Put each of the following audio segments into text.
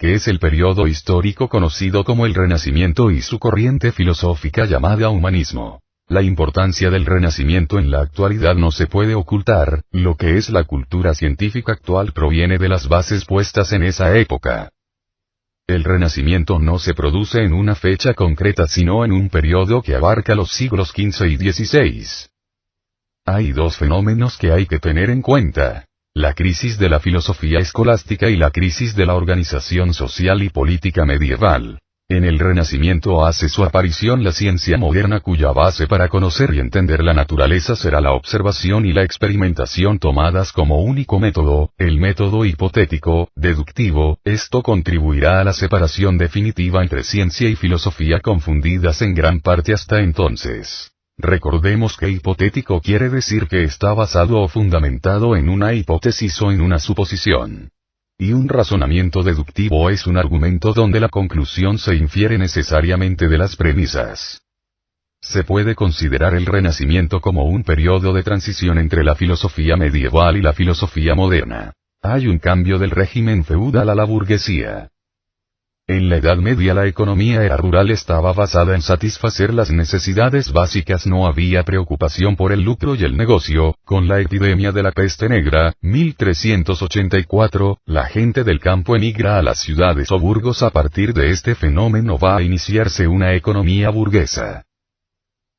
que es el periodo histórico conocido como el Renacimiento y su corriente filosófica llamada humanismo. La importancia del Renacimiento en la actualidad no se puede ocultar, lo que es la cultura científica actual proviene de las bases puestas en esa época. El Renacimiento no se produce en una fecha concreta sino en un periodo que abarca los siglos XV y XVI. Hay dos fenómenos que hay que tener en cuenta: la crisis de la filosofía escolástica y la crisis de la organización social y política medieval. En el Renacimiento hace su aparición la ciencia moderna cuya base para conocer y entender la naturaleza será la observación y la experimentación tomadas como único método, el método hipotético, deductivo. Esto contribuirá a la separación definitiva entre ciencia y filosofía confundidas en gran parte hasta entonces. Recordemos que hipotético quiere decir que está basado o fundamentado en una hipótesis o en una suposición. Y un razonamiento deductivo es un argumento donde la conclusión se infiere necesariamente de las premisas. Se puede considerar el Renacimiento como un periodo de transición entre la filosofía medieval y la filosofía moderna. Hay un cambio del régimen feudal a la burguesía. En la Edad Media la economía era rural, estaba basada en satisfacer las necesidades básicas, no había preocupación por el lucro y el negocio. Con la epidemia de la peste negra, 1384, la gente del campo emigra a las ciudades o burgos. A partir de este fenómeno va a iniciarse una economía burguesa.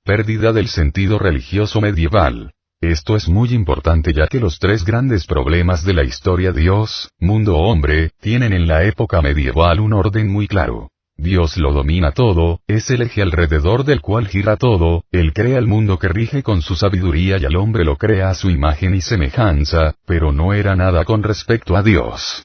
Pérdida del sentido religioso medieval. Esto es muy importante ya que los tres grandes problemas de la historia Dios, mundo, hombre, tienen en la época medieval un orden muy claro. Dios lo domina todo, es el eje alrededor del cual gira todo, Él crea el mundo que rige con su sabiduría y al hombre lo crea a su imagen y semejanza, pero no era nada con respecto a Dios.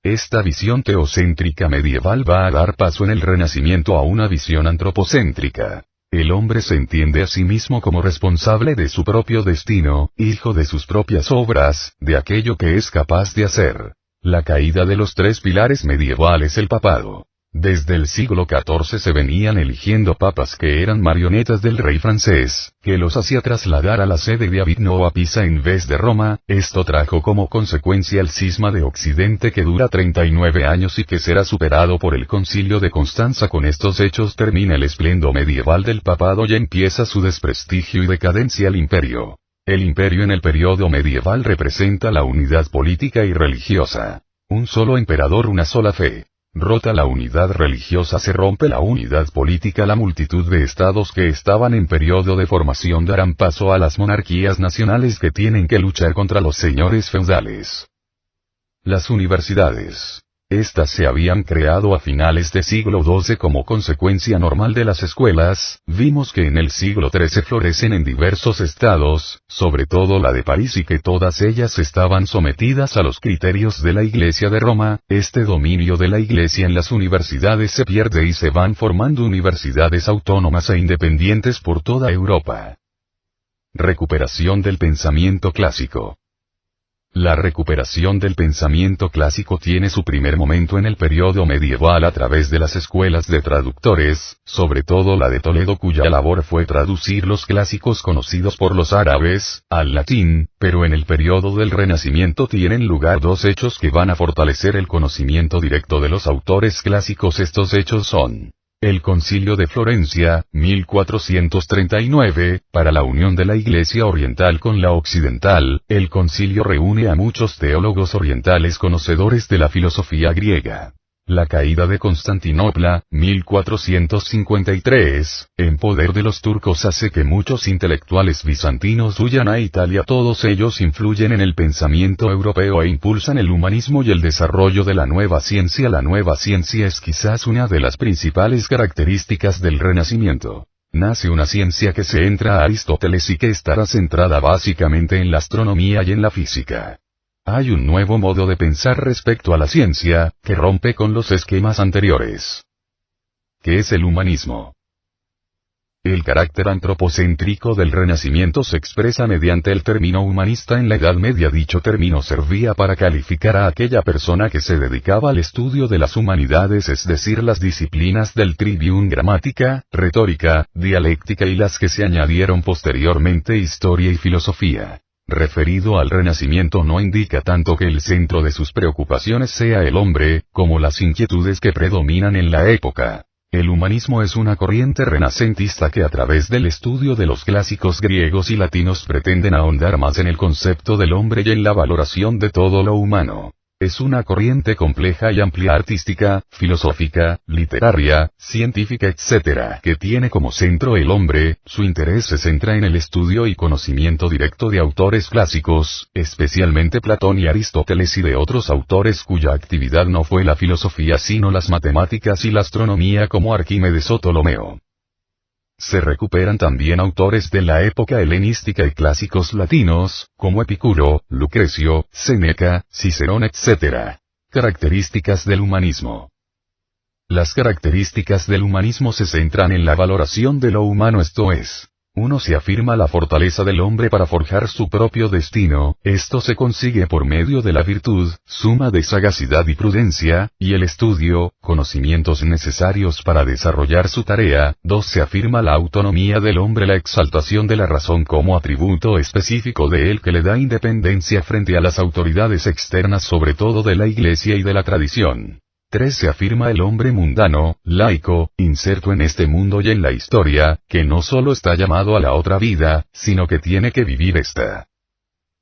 Esta visión teocéntrica medieval va a dar paso en el Renacimiento a una visión antropocéntrica. El hombre se entiende a sí mismo como responsable de su propio destino, hijo de sus propias obras, de aquello que es capaz de hacer. La caída de los tres pilares medievales. El papado. Desde el siglo XIV se venían eligiendo papas que eran marionetas del rey francés, que los hacía trasladar a la sede de Avignon o a Pisa en vez de Roma. Esto trajo como consecuencia el cisma de Occidente que dura 39 años y que será superado por el Concilio de Constanza. Con estos hechos termina el esplendor medieval del papado y empieza su desprestigio y decadencia el imperio. El imperio en el periodo medieval representa la unidad política y religiosa. Un solo emperador, una sola fe. Rota la unidad religiosa, se rompe la unidad política. La multitud de estados que estaban en periodo de formación darán paso a las monarquías nacionales que tienen que luchar contra los señores feudales. Las universidades. Estas se habían creado a finales del siglo XII como consecuencia normal de las escuelas. Vimos que en el siglo XIII florecen en diversos estados, sobre todo la de París, y que todas ellas estaban sometidas a los criterios de la Iglesia de Roma. Este dominio de la Iglesia en las universidades se pierde y se van formando universidades autónomas e independientes por toda Europa. Recuperación del pensamiento clásico. La recuperación del pensamiento clásico tiene su primer momento en el periodo medieval a través de las escuelas de traductores, sobre todo la de Toledo, cuya labor fue traducir los clásicos conocidos por los árabes, al latín. Pero en el periodo del Renacimiento tienen lugar dos hechos que van a fortalecer el conocimiento directo de los autores clásicos. Estos hechos son: el Concilio de Florencia, 1439, para la unión de la Iglesia oriental con la occidental. El concilio reúne a muchos teólogos orientales conocedores de la filosofía griega. La caída de Constantinopla, 1453, en poder de los turcos, hace que muchos intelectuales bizantinos huyan a Italia. Todos ellos influyen en el pensamiento europeo e impulsan el humanismo y el desarrollo de la nueva ciencia. La nueva ciencia es quizás una de las principales características del Renacimiento. Nace una ciencia que se entra a Aristóteles y que estará centrada básicamente en la astronomía y en la física. Hay un nuevo modo de pensar respecto a la ciencia, que rompe con los esquemas anteriores. ¿Qué es el humanismo? El carácter antropocéntrico del Renacimiento se expresa mediante el término humanista. En la Edad Media dicho término servía para calificar a aquella persona que se dedicaba al estudio de las humanidades, es decir, las disciplinas del trivium, gramática, retórica, dialéctica y las que se añadieron posteriormente, historia y filosofía. referido al Renacimiento no indica tanto que el centro de sus preocupaciones sea el hombre, como las inquietudes que predominan en la época. El humanismo es una corriente renacentista que a través del estudio de los clásicos griegos y latinos pretenden ahondar más en el concepto del hombre y en la valoración de todo lo humano. Es una corriente compleja y amplia artística, filosófica, literaria, científica etc. que tiene como centro el hombre. Su interés se centra en el estudio y conocimiento directo de autores clásicos, especialmente Platón y Aristóteles y de otros autores cuya actividad no fue la filosofía sino las matemáticas y la astronomía como Arquímedes o Ptolomeo. Se recuperan también autores de la época helenística y clásicos latinos, como Epicuro, Lucrecio, Séneca, Cicerón etc. Características del humanismo. Las características del humanismo se centran en la valoración de lo humano, esto es, 1. Se afirma la fortaleza del hombre para forjar su propio destino. Esto se consigue por medio de la virtud, suma de sagacidad y prudencia, y el estudio, conocimientos necesarios para desarrollar su tarea. 2. Se afirma la autonomía del hombre, la exaltación de la razón como atributo específico de él que le da independencia frente a las autoridades externas, sobre todo de la Iglesia y de la tradición. 3. Se afirma el hombre mundano, laico, inserto en este mundo y en la historia, que no solo está llamado a la otra vida, sino que tiene que vivir esta.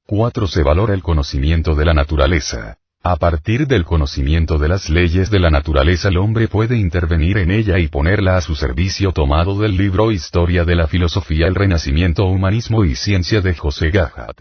4. Se valora el conocimiento de la naturaleza. A partir del conocimiento de las leyes de la naturaleza el hombre puede intervenir en ella y ponerla a su servicio, tomado del libro Historia de la Filosofía, el Renacimiento, Humanismo y Ciencia de José Gajat.